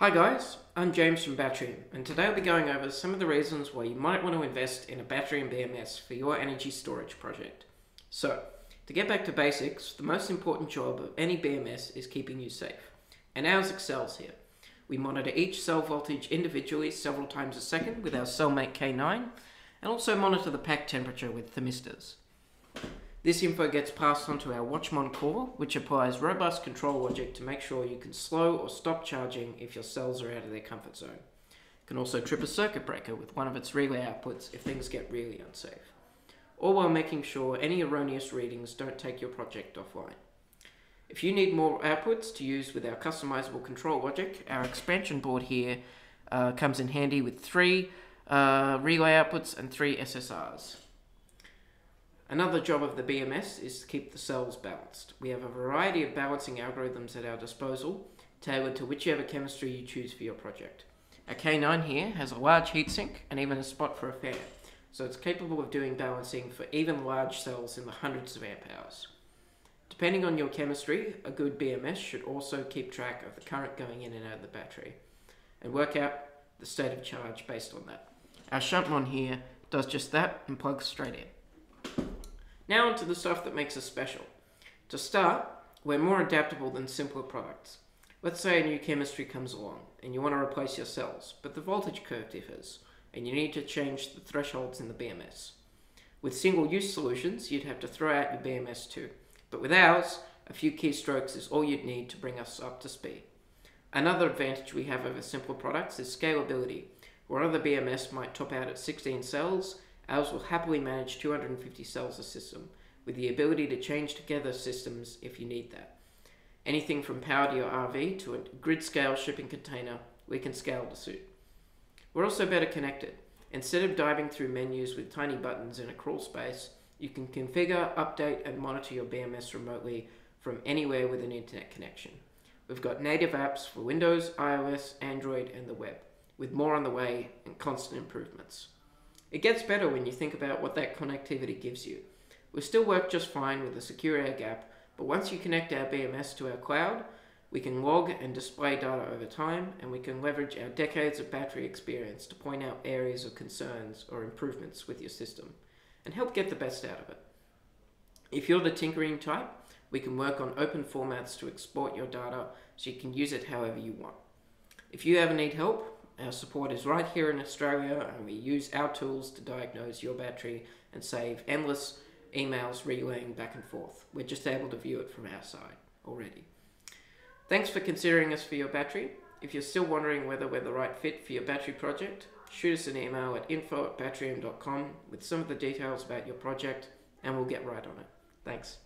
Hi guys, I'm James from Batrium, and today I'll be going over some of the reasons why you might want to invest in a Batrium BMS for your energy storage project. So, to get back to basics, the most important job of any BMS is keeping you safe, and ours excels here. We monitor each cell voltage individually several times a second with our cellmate K9, and also monitor the pack temperature with thermistors. This info gets passed on to our Watchmon core, which applies robust control logic to make sure you can slow or stop charging if your cells are out of their comfort zone. It can also trip a circuit breaker with one of its relay outputs if things get really unsafe, all while making sure any erroneous readings don't take your project offline. If you need more outputs to use with our customizable control logic, our expansion board here comes in handy with 3 relay outputs and 3 SSRs. Another job of the BMS is to keep the cells balanced. We have a variety of balancing algorithms at our disposal, tailored to whichever chemistry you choose for your project. Our K9 here has a large heatsink and even a spot for a fan, so it's capable of doing balancing for even large cells in the hundreds of amp hours. Depending on your chemistry, a good BMS should also keep track of the current going in and out of the battery, and work out the state of charge based on that. Our Shuntmon here does just that and plugs straight in. Now onto the stuff that makes us special. To start, we're more adaptable than simpler products. Let's say a new chemistry comes along and you want to replace your cells, but the voltage curve differs and you need to change the thresholds in the BMS. With single-use solutions, you'd have to throw out your BMS too, but with ours, a few keystrokes is all you'd need to bring us up to speed. Another advantage we have over simpler products is scalability. Where other BMS might top out at 16 cells, ours will happily manage 250 cells a system, with the ability to change together systems if you need that. Anything from power to your RV to a grid-scale shipping container, we can scale to suit. We're also better connected. Instead of diving through menus with tiny buttons in a crawl space, you can configure, update, and monitor your BMS remotely from anywhere with an internet connection. We've got native apps for Windows, iOS, Android, and the web, with more on the way and constant improvements. It gets better when you think about what that connectivity gives you. We still work just fine with a secure air gap, but once you connect our BMS to our cloud, we can log and display data over time, and we can leverage our decades of battery experience to point out areas of concerns or improvements with your system, and help get the best out of it. If you're the tinkering type, we can work on open formats to export your data so you can use it however you want. If you ever need help, our support is right here in Australia, and we use our tools to diagnose your battery and save endless emails relaying back and forth. We're just able to view it from our side already. Thanks for considering us for your battery. If you're still wondering whether we're the right fit for your battery project, shoot us an email at info@batrium.com with some of the details about your project, and we'll get right on it. Thanks.